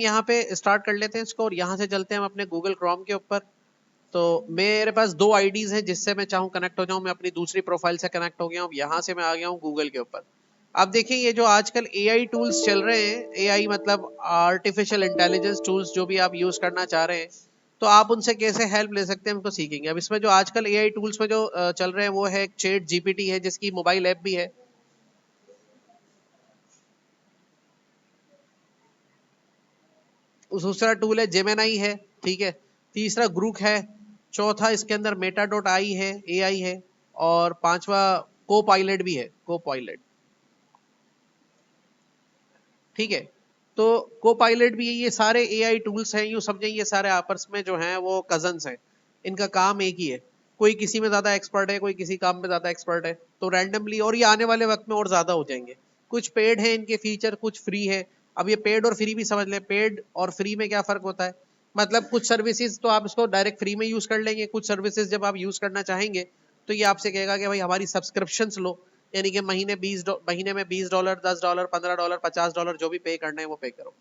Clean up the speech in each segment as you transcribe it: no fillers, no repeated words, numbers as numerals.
यहाँ पे स्टार्ट कर लेते हैं इसको और यहाँ से चलते हैं हम अपने गूगल क्रोम के ऊपर। तो मेरे पास 2 आईडीज हैं जिससे मैं चाहूँ कनेक्ट हो जाऊँ। मैं अपनी दूसरी प्रोफाइल से कनेक्ट हो गया हूँ, यहाँ से मैं आ गया हूँ गूगल के ऊपर। अब देखिए ये जो आजकल एआई टूल्स चल रहे हैं, एआई मतलब आर्टिफिशियल इंटेलिजेंस टूल्स, जो भी आप यूज करना चाह रहे हैं, तो आप उनसे कैसे हेल्प ले सकते हैं हमको सीखेंगे। अब इसमें जो आजकल एआई टूल्स में जो चल रहे हैं वो है चैट जीपीटी है, जिसकी मोबाइल ऐप भी है। दूसरा टूल है जेमिनी है, ठीक है। तीसरा ग्रुक है। चौथा इसके अंदर मेटा डॉट आई है, एआई है। और पांचवा को पायलट भी है, को पायलट, ठीक है। तो को पायलट भी है। ये सारे एआई टूल्स हैं, यूं समझें ये सारे आपस में जो हैं वो कजन्स हैं। इनका काम एक ही है। कोई किसी में ज्यादा एक्सपर्ट है, कोई किसी काम में ज्यादा एक्सपर्ट है, तो रैंडमली, और ये आने वाले वक्त में और ज्यादा हो जाएंगे। कुछ पेड है इनके फीचर, कुछ फ्री है। अब ये पेड और फ्री भी समझ लें। पेड और फ्री में क्या फर्क होता है, मतलब कुछ सर्विसेज तो आप इसको डायरेक्ट फ्री में यूज कर लेंगे, कुछ सर्विसेज जब आप यूज करना चाहेंगे तो ये आपसे कहेगा कि भाई हमारी सब्सक्रिप्शन लो, यानी कि महीने में $20, $10, $15, $50 जो भी पे करना है वो पे करो।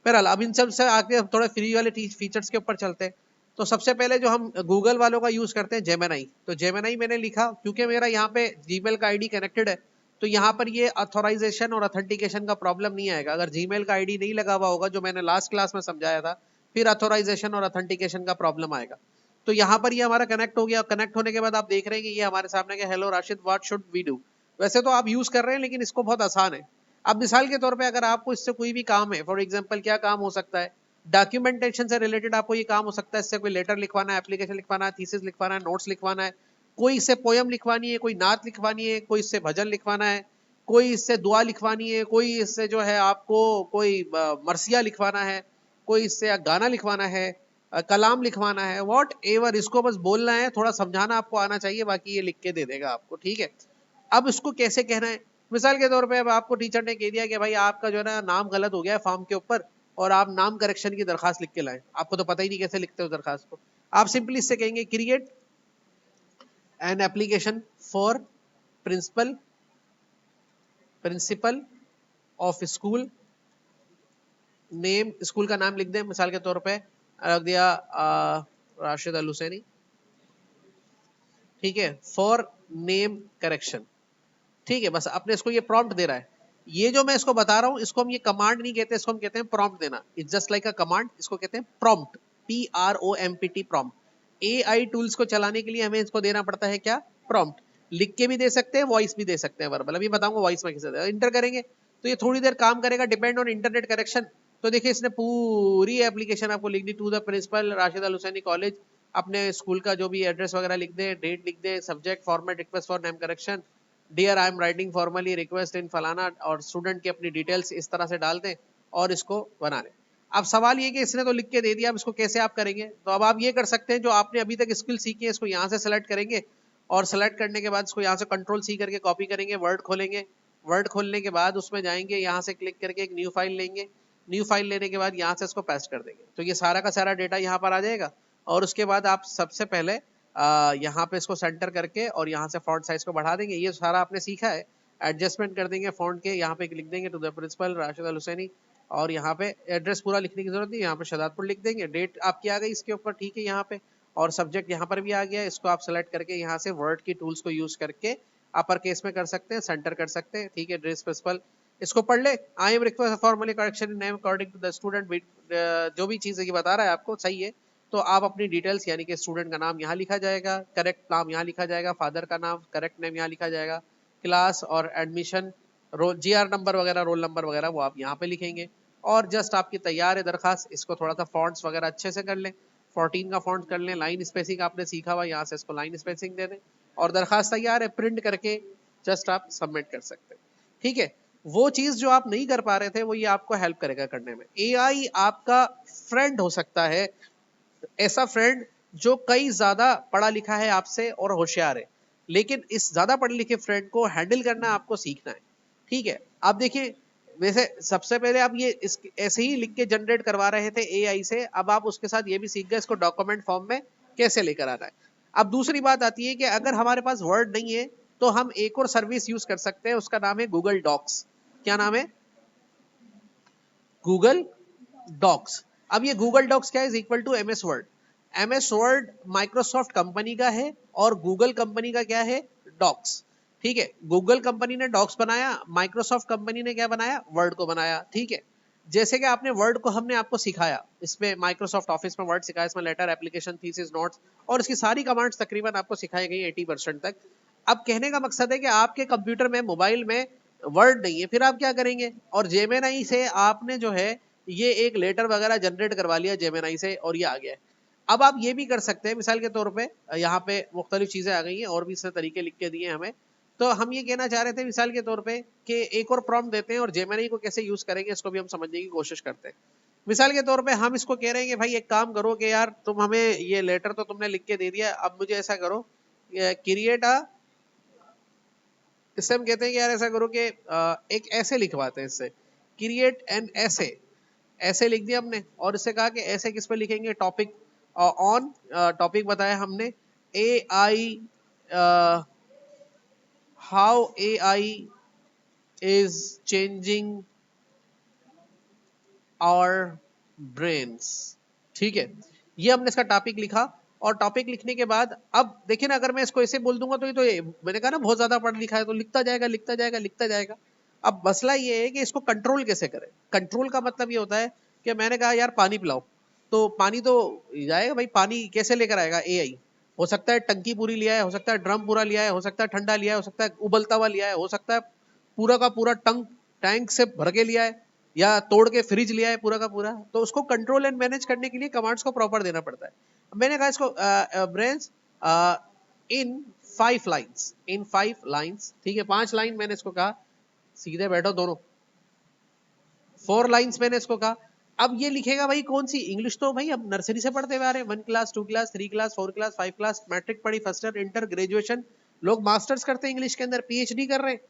बहरहाल अब इन सब से आके हम थोड़ा फ्री वाले फीचर्स के ऊपर चलते हैं। तो सबसे पहले जो हम गूगल वालों का यूज करते हैं जेमिनी। तो जेमिनी मैंने लिखा क्योंकि मेरा यहाँ पे जीमेल का आईडी कनेक्टेड है, तो यहाँ पर ये ऑथोराइजेशन और ऑथेंटिकेशन का प्रॉब्लम नहीं आएगा। अगर जीमेल का आईडी नहीं लगा हुआ होगा, जो मैंने लास्ट क्लास में समझाया था, फिर ऑथोराइजेशन और ऑथेंटिकेशन का प्रॉब्लम आएगा। तो यहाँ पर ये हमारा कनेक्ट हो गया। कनेक्ट होने के बाद आप देख रहे हैं कि ये हमारे सामने क्या, hello Rashid what should we do. वैसे तो आप यूज कर रहे हैं लेकिन इसको बहुत आसान है। अब मिसाल के तौर पे अगर आपको इससे कोई भी काम है, फॉर एग्जांपल क्या काम हो सकता है, डॉक्यूमेंटेशन से रिलेटेड आपको ये काम हो सकता है। इससे कोई लेटर लिखवाना है, एप्लीकेशन लिखवाना है, थीसिस लिखवाना है, नोट्स लिखवाना है, कोई इससे पोयम लिखवानी है, कोई नात लिखवानी है, कोई इससे भजन लिखवाना है, कोई इससे दुआ लिखवानी है, कोई इससे जो है आपको कोई मरसिया लिखवाना है, कोई इससे गाना लिखवाना है, कलाम लिखवाना है, वॉट एवर। इसको बस बोलना है, थोड़ा समझाना आपको आना चाहिए, बाकी ये लिख के दे देगा आपको, ठीक है। अब इसको कैसे कहना है, मिसाल के तौर पे अब आपको टीचर ने कह दिया कि भाई आपका जो है ना नाम गलत हो गया है फॉर्म के ऊपर, और आप नाम करेक्शन की दरखास्त लिख के लाएं। आपको तो पता ही नहीं कैसे लिखते हो दरखास्त को। आप सिंपली इससे कहेंगे create an application for principal principal of school, name, school का नाम लिख दें, मिसाल के तौर पे रख दिया राशिद अल हुसैनी, ठीक है, फॉर नेम करेक्शन, ठीक है। बस अपने इसको ये प्रॉम्प्ट दे रहा है। ये जो मैं इसको बता रहा हूं, इसको हम ये कमांड नहीं कहते, इसको हम कहते हैं प्रॉम्प्ट देना। It's just like a command, इसको कहते हैं prompt, PROMPT, prompt. AI tools को चलाने के लिए हमें इसको देना पड़ता है क्या, प्रॉम्प्ट। लिख के भी दे सकते हैं, वॉइस भी दे सकते हैं, वर्बल। अभी बताऊंगा वॉइस में कैसे इंटर करेंगे। तो ये थोड़ी देर काम करेगा, डिपेंड ऑन इंटरनेट कनेक्शन। तो देखिए इसने पूरी एप्लीकेशन आपको लिख दी, to the principal Rashid Al Husaini college, अपने स्कूल का जो भी एड्रेस वगैरह लिख दे, डेट लिख दे, subject format request for name correction, dear I am writing formally request in फलाना, और स्टूडेंट की अपनी डिटेल्स इस तरह से डाल दें और इसको बना लें। अब सवाल ये कि इसने तो लिख के दे दिया, अब इसको कैसे आप करेंगे। तो अब आप ये कर सकते हैं, जो आपने अभी तक स्किल सीखी है इसको यहाँ से सेलेक्ट करेंगे, और सेलेक्ट करने के बाद इसको यहाँ से कंट्रोल सी करके कॉपी करेंगे, वर्ड खोलेंगे। वर्ड खोलने के बाद उसमें जाएंगे, यहाँ से क्लिक करके एक न्यू फाइल लेंगे। न्यू फाइल लेने के बाद यहाँ से इसको पेस्ट कर देंगे, तो ये सारा का सारा डेटा यहाँ पर आ जाएगा। और उसके बाद आप सबसे पहले यहाँ पे इसको सेंटर करके और यहाँ से फॉन्ट साइज को बढ़ा देंगे। ये सारा आपने सीखा है। एडजस्टमेंट कर देंगे फॉन्ट के, यहाँ पे लिख देंगे to the principal Rashid Al Husaini, और यहाँ पे एड्रेस पूरा लिखने की जरूरत नहीं, यहाँ पे शहजादपुर लिख देंगे, डेट आपकी आ गई इसके ऊपर, ठीक है यहाँ पे। और सब्जेक्ट यहाँ पर भी आ गया, इसको आप सेलेक्ट करके यहाँ से वर्ड की टूल्स को यूज करके अपर केस में कर सकते हैं, सेंटर कर सकते हैं, ठीक है। ड्रेस प्रिंसिपल, इसको पढ़ ले, I am request formally correction in name according to the student, जो भी चीज ये बता रहा है आपको सही है। तो आप अपनी डिटेल्स, यानी कि स्टूडेंट का नाम यहाँ लिखा जाएगा, करेक्ट नाम यहाँ लिखा जाएगा, फादर का नाम करेक्ट नेम यहाँ लिखा जाएगा, क्लास और एडमिशन, रोल, GR नंबर वगैरह, रोल नंबर वगैरह वो आप यहाँ पे लिखेंगे। और जस्ट आपकी तैयार है दरखास्त। इसको थोड़ा सा फॉन्ट्स वगैरह अच्छे से कर लें, 14 का फॉन्ट कर लें, लाइन स्पेसिंग आपने सीखा हुआ, यहाँ से इसको लाइन स्पेसिंग दे दें, और दरखास्त तैयार है। प्रिंट करके जस्ट आप सबमिट कर सकते हैं, ठीक है। वो चीज जो आप नहीं कर पा रहे थे, वो ये आपको हेल्प करेगा करने में। एआई आपका फ्रेंड हो सकता है, ऐसा फ्रेंड जो कई ज्यादा पढ़ा लिखा है आपसे और होशियार है, लेकिन इस ज्यादा पढ़े लिखे फ्रेंड को हैंडल करना आपको सीखना है, ठीक है। आप देखिए, वैसे सबसे पहले आप ये ऐसे ही लिख के जनरेट करवा रहे थे एआई से, अब आप उसके साथ ये भी सीख गए इसको डॉक्यूमेंट फॉर्म में कैसे लेकर आना है। अब दूसरी बात आती है कि अगर हमारे पास वर्ड नहीं है, तो हम एक और सर्विस यूज कर सकते हैं, उसका नाम है गूगल डॉक्स। क्या नाम है, गूगल डॉक्स। अब ये गूगल डॉक्स क्या है, is equal to MS Word. MS Word Microsoft company का है और गूगल कंपनी का क्या है, डॉक्स। ठीक है, गूगल कंपनी ने डॉक्स बनाया, माइक्रोसॉफ्ट कंपनी ने क्या बनाया, वर्ड को बनाया। ठीक है, जैसे कि आपने वर्ड को हमने आपको सिखाया, इसमें माइक्रोसॉफ्ट ऑफिस में वर्ड सिखाया, इसमें लेटर, एप्लीकेशन, थीसिस, नोट्स और इसकी सारी कमांड्स तकरीबन आपको सिखाई गई 80% तक। अब कहने का मकसद है कि आपके कंप्यूटर में, मोबाइल में वर्ड नहीं है, फिर आप क्या करेंगे, और जेमिनी से आपने जो है ये एक लेटर वगैरह जनरेट करवा लिया जेमिनी से और ये आ गया है। अब आप ये भी कर सकते हैं, मिसाल के तौर पे यहाँ पे मुख्तलिफ चीजें आ गई हैं और भी इसने तरीके लिख के दिए हमें। तो हम ये कहना चाह रहे थे मिसाल के तौर पे कि एक और प्रॉम्प्ट देते हैं और जेमिनी को कैसे यूज करेंगे इसको भी हम समझने की कोशिश करते हैं। मिसाल के तौर पे हम इसको कह रहे हैं कि भाई एक काम करो कि यार तुम हमें ये लेटर तो तुमने लिख के दे दिया, अब मुझे ऐसा करो, क्रिएट अ, इससे हम कहते हैं कि यार ऐसा करो कि एक ऐसे लिखवाते हैं इससे, क्रिएट एन ऐसे। ऐसे लिख दिया हमने और इससे कहा कि ऐसे किस पे लिखेंगे, टॉपिक ऑन, टॉपिक बताया हमने A I, how A I is changing our brains. ठीक है, ये हमने इसका टॉपिक लिखा और टॉपिक लिखने के बाद अब देखिए ना, अगर मैं इसको ऐसे बोल दूंगा तो ये मैंने कहा ना बहुत ज्यादा पढ़ लिखा है तो लिखता जाएगा लिखता जाएगा लिखता जाएगा। अब मसला ये है कि इसको कंट्रोल कैसे करें। कंट्रोल का मतलब ये होता है कि मैंने कहा यार पानी पिलाओ, तो पानी तो जाएगा भाई, पानी कैसे लेकर आएगा एआई। हो सकता है टंकी पूरी लिया है, हो सकता है ड्रम पूरा लिया है, हो सकता है ठंडा लिया है, हो सकता है उबलता हुआ लिया है, हो सकता है पूरा का पूरा टैंक से भर के लिया है या तोड़ के फ्रिज लिया है पूरा का पूरा। तो उसको कंट्रोल एंड मैनेज करने के लिए कमांड्स को प्रॉपर देना पड़ता है। मैंने कहा इसको ब्रेन्स इन 5 लाइन्स, इन 5 लाइन्स। ठीक है, 5 लाइन मैंने इसको कहा, सीधे बैठो दोनों। 4 लाइन्स मैंने इसको कहा। अब ये लिखेगा भाई कौन सी इंग्लिश, तो भाई अब नर्सरी से पढ़ते हुए आ रहे हैं, 1 class 2 class 3 class 4 class 5 class, matric पढ़ी, फर्स्ट ईयर, इंटर, ग्रेजुएशन, लोग मास्टर्स करते हैं इंग्लिश के अंदर, पीएचडी कर रहे हैं।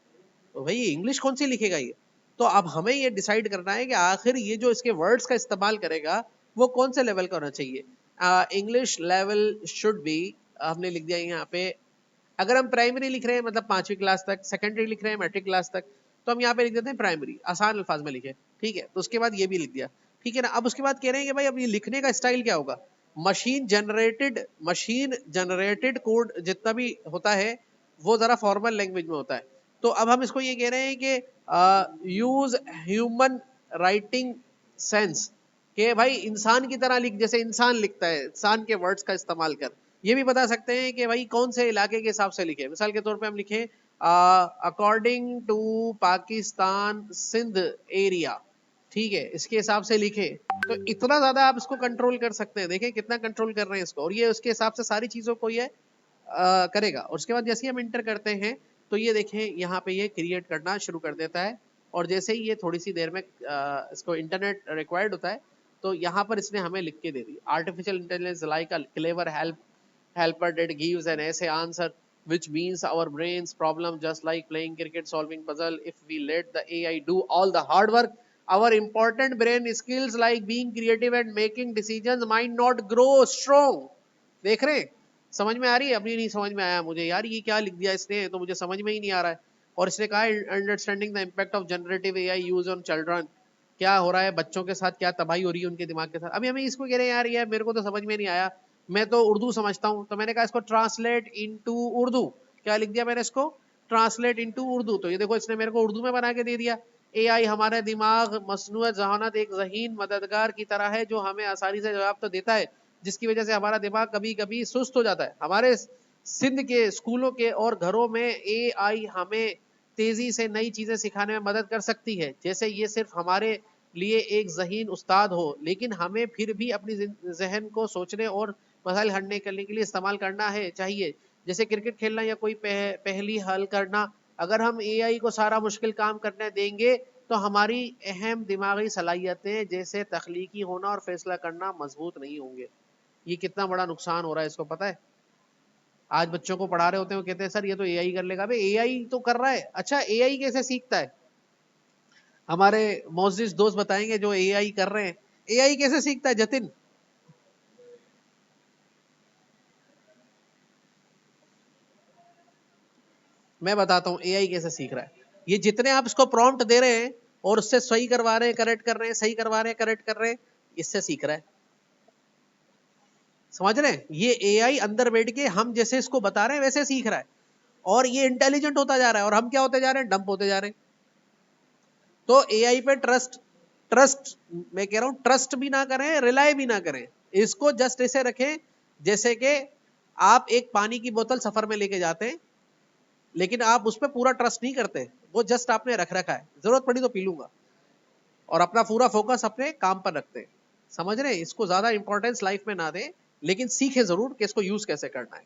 तो भाई ये इंग्लिश कौन सी लिखेगा ये। तो अब हमें ये डिसाइड करना है कि आखिर ये जो इसके वर्ड्स का इस्तेमाल करेगा वो कौन से लेवल का होना चाहिए। इंग्लिश लेवल शुड बी, हमने लिख दिया यहाँ पे, अगर हम प्राइमरी लिख रहे हैं मतलब 5वीं क्लास तक, सेकेंडरी लिख रहे हैं मैट्रिक क्लास तक, तो हम यहाँ पे लिख देते हैं प्राइमरी, आसान अल्फाज में लिखे। ठीक है, तो उसके बाद ये भी लिख दिया। ठीक है ना, अब उसके बाद कह रहे हैं कि भाई अब ये लिखने का स्टाइल क्या होगा। मशीन जनरेटेड कोड जितना भी होता है वो जरा फॉर्मल लैंग्वेज में होता है। तो अब हम इसको ये कह रहे हैं कि यूज ह्यूमन राइटिंग सेंस, कि भाई इंसान की तरह लिख, जैसे इंसान लिखता है, इंसान के वर्ड्स का इस्तेमाल कर। ये भी बता सकते हैं कि भाई कौन से इलाके के हिसाब से लिखे, मिसाल के तौर पे हम लिखें according to Pakistan Sindh area. ठीक है, इसके हिसाब से लिखे। तो इतना ज्यादा आप इसको कंट्रोल कर सकते हैं, देखें कितना कंट्रोल कर रहे हैं इसको, और ये उसके हिसाब से सारी चीजों को ये करेगा। और उसके बाद जैसे ही हम इंटर करते हैं तो ये देखें यहाँ पे ये क्रिएट करना शुरू कर देता है। और जैसे ही ये थोड़ी सी देर में इसको इंटरनेट रिक्वायर्ड होता है तो यहाँ पर इसने हमें लिख के दे दी, artificial intelligence like a clever helper that gives an essay answer which means our brains problem just like playing cricket solving puzzle. If we let the AI do all the hard work, our important brain skills like being creative and making decisions might not grow strong. देख रहे हैं, समझ में आ रही है। अभी नहीं समझ में आया मुझे यार ये क्या लिख दिया इसने, तो मुझे समझ में ही नहीं आ रहा है। और इसने कहा understanding the impact of generative AI use on children, क्या हो रहा है बच्चों के साथ, क्या तबाही हो रही है उनके दिमाग के साथ। अभी हमें इसको कह रहे हैं यार ये मेरे को तो समझ में नहीं आया, मैं तो उर्दू समझता हूँ। तो मैंने कहा इसको ट्रांसलेट इनटू उर्दू, क्या लिख दिया मैंने इसको, ट्रांसलेट इनटू उर्दू। तो ये देखो इसने मेरे को उर्दू में बना के दे दिया। एआई हमारे दिमाग मसनूअत जहानत एक ज़हीन मददगार की तरह है जो हमें आसानी से जवाब तो देता है, जिसकी वजह से हमारा दिमाग कभी कभी सुस्त हो जाता है। हमारे सिंध के स्कूलों के और घरों में एआई हमें तेजी से नई चीजें सिखाने में मदद कर सकती है, जैसे ये सिर्फ हमारे लिए एक ज़हीन उस्ताद हो, लेकिन हमें फिर भी अपनी जहन को सोचने और मसाइल हल करने के लिए इस्तेमाल करना है चाहिए, जैसे क्रिकेट खेलना या कोई पहेली हल करना। अगर हम एआई को सारा मुश्किल काम करने देंगे तो हमारी अहम दिमागी सलाहियतें जैसे तख्लीकी होना और फैसला करना मजबूत नहीं होंगे। ये कितना बड़ा नुकसान हो रहा है इसको पता है। आज बच्चों को पढ़ा रहे होते हैं वो कहते हैं सर ये तो एआई कर लेगा। भाई एआई तो कर रहा है, अच्छा एआई कैसे सीखता है, हमारे मोजिज दोस्त बताएंगे जो एआई कर रहे हैं, एआई कैसे सीखता है जतिन। मैं बताता हूँ एआई कैसे सीख रहा है। ये जितने आप इसको प्रॉम्प्ट दे रहे हैं और उससे सही करवा रहे हैं, करेक्ट कर रहे हैं, सही करवा रहे हैं, करेक्ट कर रहे हैं, इससे सीख रहा है। समझ रहे हैं? ये एआई अंदर बैठ के हम जैसे इसको बता रहे हैं वैसे सीख रहा है, और ये इंटेलिजेंट होता जा रहा है, और हम क्या होते जा रहे हैं? डंप होते जा रहे हैं। तो एआई पे ट्रस्ट, ट्रस्ट मैं कह रहा हूं ट्रस्ट भी ना करें, रिलाय भी ना करें। इसको जस्ट ऐसे रखें जैसे कि आप एक पानी की बोतल सफर में लेके जाते हैं, लेकिन आप उस पर पूरा ट्रस्ट नहीं करते, वो जस्ट आपने रख रखा है, जरूरत पड़ी तो पी लूंगा, और अपना पूरा फोकस अपने काम पर रखते हैं। समझ रहे हैं? इसको ज्यादा इंपॉर्टेंस लाइफ में ना दें, लेकिन सीखे जरूर कि इसको यूज कैसे करना है।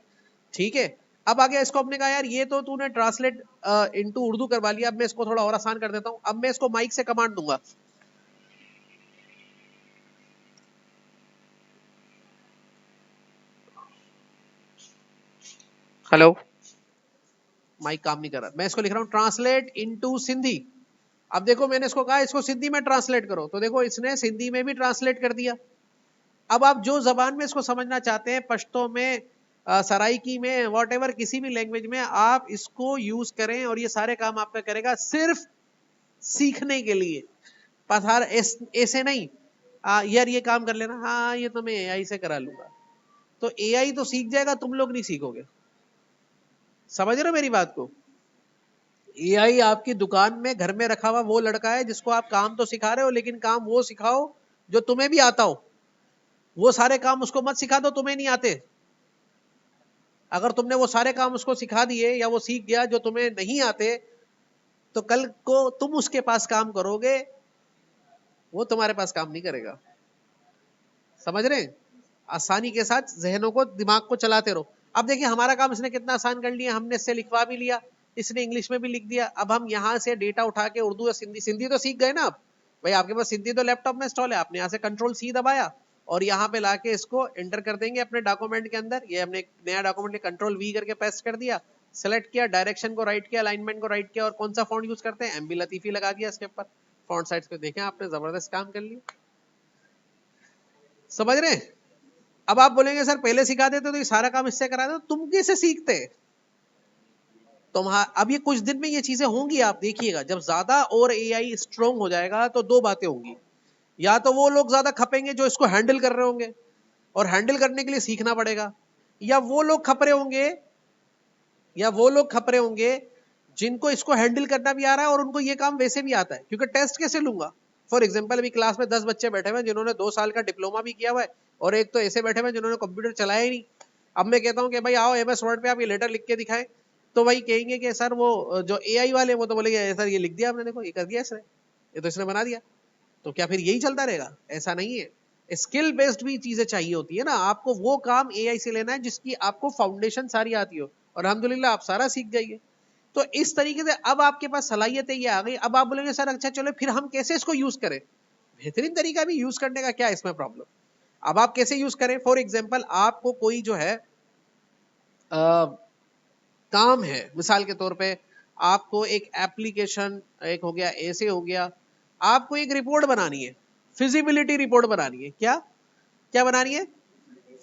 ठीक है, अब आ गया इसको, अपने कहा यार ये तो तूने ट्रांसलेट इनटू उर्दू करवा लिया, अब मैं इसको थोड़ा और आसान कर देता हूं। अब मैं इसको माइक से कमांड दूंगा, हेलो, माइक काम नहीं कर रहा, मैं इसको लिख रहा हूं ट्रांसलेट इनटू सिंधी। अब देखो मैंने इसको कहा इसको सिंधी में ट्रांसलेट करो, तो देखो इसने सिंधी में भी ट्रांसलेट कर दिया। अब आप जो जबान में इसको समझना चाहते हैं, पश्तो में, सराइकी में, वॉट एवर, किसी भी लैंग्वेज में आप इसको यूज करें, और ये सारे काम आपका करेगा सिर्फ सीखने के लिए। पथार ऐसे नहीं यार ये काम कर लेना, हाँ ये तो मैं एआई से करा लूंगा। तो एआई तो सीख जाएगा, तुम लोग नहीं सीखोगे। समझ रहे हो मेरी बात को? एआई आपकी दुकान में घर में रखा हुआ वो लड़का है जिसको आप काम तो सिखा रहे हो, लेकिन काम वो सिखाओ जो तुम्हें भी आता हो। वो सारे काम उसको मत सिखा दो तुम्हें नहीं आते। अगर तुमने वो सारे काम उसको सिखा दिए या वो सीख गया जो तुम्हें नहीं आते, तो कल को तुम उसके पास काम करोगे, वो तुम्हारे पास काम नहीं करेगा। समझ रहे हैं? आसानी के साथ जहनों को, दिमाग को चलाते रहो। अब देखिए हमारा काम इसने कितना आसान कर लिया, हमने इससे लिखवा भी लिया, इसने इंग्लिश में भी लिख दिया। अब हम यहाँ से डेटा उठा के उर्दू या सिंधी, सिंधी तो सीख गए ना आप भाई, आपके पास सिंधी तो लैपटॉप में इंस्टॉल है, आपने यहाँ से कंट्रोल सी दबाया और यहाँ पे लाके इसको एंटर कर देंगे अपने डॉक्यूमेंट के अंदर। ये हमने एक नया डॉक्यूमेंट कंट्रोल वी करके पेस्ट कर दिया, सेलेक्ट किया, डायरेक्शन को राइट किया, अलाइनमेंट को राइट किया, और कौन सा फॉन्ट यूज करते हैं, एमबी लतीफी लगा दिया इसके ऊपर। फॉन्ट साइज पे देखें आपने जबरदस्त काम कर लिया। समझ रहे हैं? अब आप बोलेंगे सर पहले सिखा देते तो ये सारा काम इससे करा दो, तुम कैसे सीखते? तुम्हारा अब ये कुछ दिन में ये चीजें होंगी, आप देखिएगा जब ज्यादा और एआई स्ट्रांग हो जाएगा तो दो बातें होंगी। या तो वो लोग ज्यादा खपेंगे जो इसको हैंडल कर रहे होंगे, और हैंडल करने के लिए सीखना पड़ेगा, या वो लोग खपरे होंगे, या वो लोग खपरे होंगे जिनको इसको हैंडल करना भी आ रहा है और उनको ये काम वैसे भी आता है। क्योंकि टेस्ट कैसे लूंगा? फॉर एग्जाम्पल अभी क्लास में 10 बच्चे बैठे हुए हैं जिन्होंने 2 साल का डिप्लोमा भी किया हुआ है, और एक तो ऐसे बैठे हुए हैं जिन्होंने कंप्यूटर चलाया ही नहीं। अब मैं कहता हूं कि भाई आओ एमएस वर्ड पे आप ये लेटर लिख के दिखाएं, तो भाई कहेंगे कि सर वो जो एआई वाले वो तो बोलेंगे सर ये लिख दिया आपने, देखो ये कर दिया इसने, ये तो इसने बना दिया। तो क्या फिर यही चलता रहेगा? ऐसा नहीं है। स्किल बेस्ड भी चीजें चाहिए होती है ना, आपको वो काम एआई से लेना है जिसकी आपको फाउंडेशन सारी आती हो, और अल्हम्दुलिल्लाह आप सारा सीख जाइए। तो इस तरीके से अब आपके पास सलाहियतें ये आ गई। अब आप बोलेंगे सर अच्छा चलो फिर हम कैसे इसको यूज करें? बेहतरीन तरीका भी यूज करने का, क्या है इसमें प्रॉब्लम? अब आप कैसे यूज करें? फॉर एग्जाम्पल आपको कोई जो है काम है, मिसाल के तौर पे आपको एक एप्लीकेशन, एक हो गया ऐसे हो गया, आपको एक रिपोर्ट बनानी है, फिजिबिलिटी रिपोर्ट बनानी है। क्या क्या बनानी है?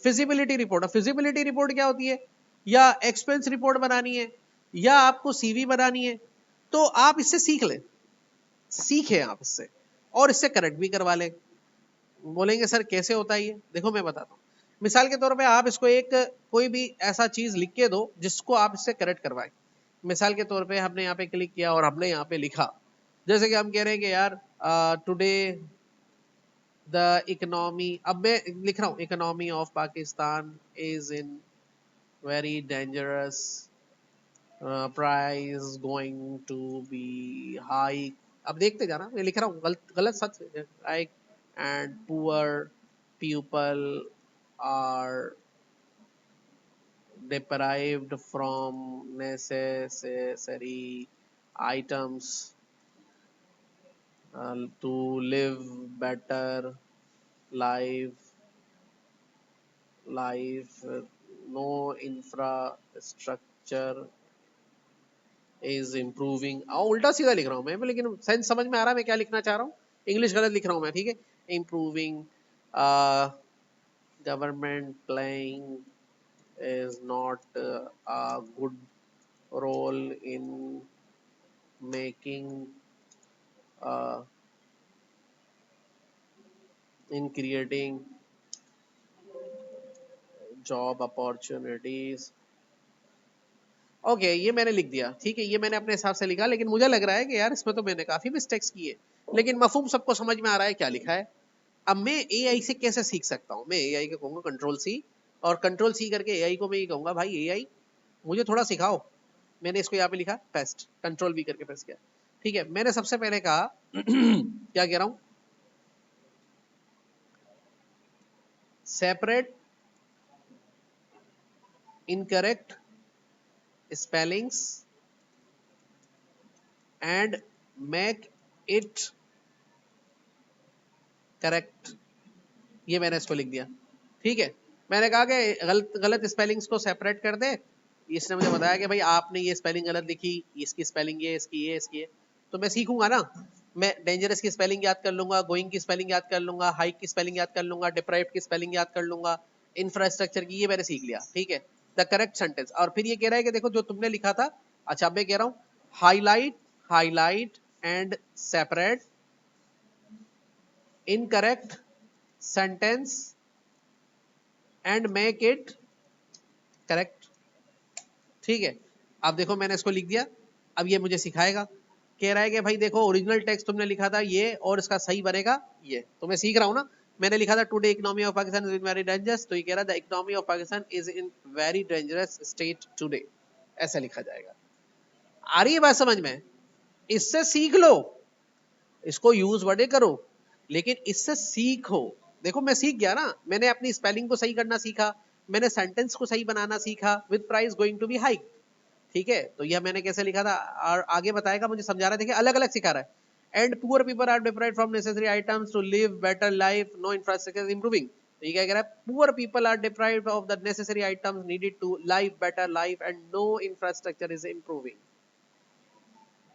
Feasibility report. फिजिबिलिटी रिपोर्ट क्या होती है? या एक्सपेंस रिपोर्ट बनानी है, या आपको सीवी बनानी है। तो आप इससे सीख लें, सीखे आप इससे, और इससे करेक्ट भी करवा लें। बोलेंगे सर कैसे होता है ये? देखो मैं बताता हूँ। मिसाल के तौर पे आप इसको एक कोई भी ऐसा चीज लिख के दो जिसको आप इससे करेक्ट करवाएं। मिसाल के तौर पे हमने यहाँ पे क्लिक किया और हमने यहाँ पे लिखा, जैसे कि हम कह रहे हैं कि यार टुडे द इकोनॉमी, अब मैं लिख रहा हूँ economy of Pakistan is in very dangerous, price going to be high. अब देखते जाना, मैं लिख रहा हूँ गलत गलत सच like, and poor people are deprived from necessary items to live better life, no infrastructure is improving। उल्टा सीधा लिख रहा हूँ मैं, लेकिन सेंस समझ में आ रहा है मैं क्या लिखना चाह रहा हूँ। इंग्लिश गलत लिख रहा हूँ मैं, ठीक है। Improving government playing is not a good role in making uh, in creating job opportunities. Okay, ये मैंने लिख दिया, ठीक है, ये मैंने अपने हिसाब से लिखा, लेकिन मुझे लग रहा है कि यार इसमें तो मैंने काफी मिस्टेक्स की है, लेकिन मफहूम सबको समझ में आ रहा है क्या लिखा है। अब मैं एआई से कैसे सीख सकता हूँ? मैं एआई को कहूंगा कंट्रोल सी, और कंट्रोल सी करके एआई को मैं ये कहूंगा, भाई एआई मुझे थोड़ा सिखाओ। मैंने इसको यहाँ पे लिखा पेस्ट, कंट्रोल वी करके पेस्ट किया। ठीक है, मैंने सबसे पहले कहा क्या कह रहा हूं, separate incorrect spellings and make it correct. ये मैंने इसको लिख दिया। ठीक है, मैंने कहा कि गलत गलत स्पेलिंग्स को सेपरेट कर दे। इसने मुझे बताया कि भाई आपने ये स्पेलिंग गलत लिखी, इसकी स्पेलिंग ये, इसकी ये, इसकी ये। तो मैं सीखूंगा ना, मैं डेंजरस की स्पेलिंग याद कर लूंगा, गोइंग की स्पेलिंग याद कर लूंगा, हाइक की स्पेलिंग याद कर लूंगा, डिप्राइव्ड की स्पेलिंग याद कर लूंगा, इंफ्रास्ट्रक्चर की, ये मैंने सीख लिया। ठीक है, द करेक्ट सेंटेंस। और फिर ये कह रहा है कि देखो जो तुमने लिखा था, अच्छा मैं कह रहा हूं highlight, highlight and separate incorrect sentence and make it correct. ठीक है, अब देखो मैंने इसको लिख दिया। अब ये मुझे सिखाएगा, कह रहा है कि भाई देखो ओरिजिनल टेक्स्ट तुमने लिखा था ये, और इसका सही बनेगा ये। तो मैं सीख रहा हूं ना, मैंने लिखा था today economy of Pakistan is in very dangerous, तो ये कह रहा था economy of Pakistan is in very dangerous state today, ऐसा लिखा जाएगा। आ रही है बात समझ में? इससे सीख लो, इसको यूज वर्डे करो, लेकिन इससे सीखो। देखो मैं सीख गया ना, मैंने अपनी स्पेलिंग को सही करना सीखा, मैंने सेंटेंस को सही बनाना सीखा, with price going to be high. ठीक है, तो यह मैंने कैसे लिखा था, और आगे बताएगा, मुझे समझा रहा है, देखिए अलग अलग सिखा रहा है। And poor people are deprived from necessary items to live better life, no infrastructure improving. तो ये क्या कह रहा है, poor people are deprived of the necessary items needed to live better life and no infrastructure is improving.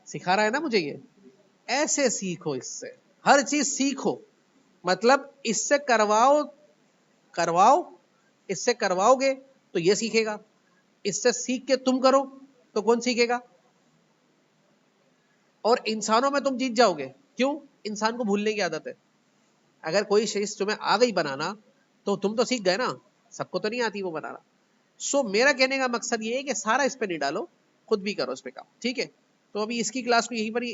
सिखा रहा है ना मुझे ये। ऐसे सीखो, इससे हर चीज सीखो, मतलब इससे करवाओ, करवाओ, इससे करवाओगे तो ये सीखेगा, इससे सीख के तुम करो तो कौन सीखेगा? और इंसानों में तुम जीत जाओगे। क्यों? इंसान को भूलने की आदत है। अगर कोई चीज तुम्हें आ गई बनाना तो तुम तो सीख गए ना, सबको तो नहीं आती वो बनाना। सो मेरा कहने का मकसद ये है कि सारा इस पे नहीं डालो, खुद भी करो इस पे काम। ठीक है, तो अभी इसकी क्लास को यहीं पर ही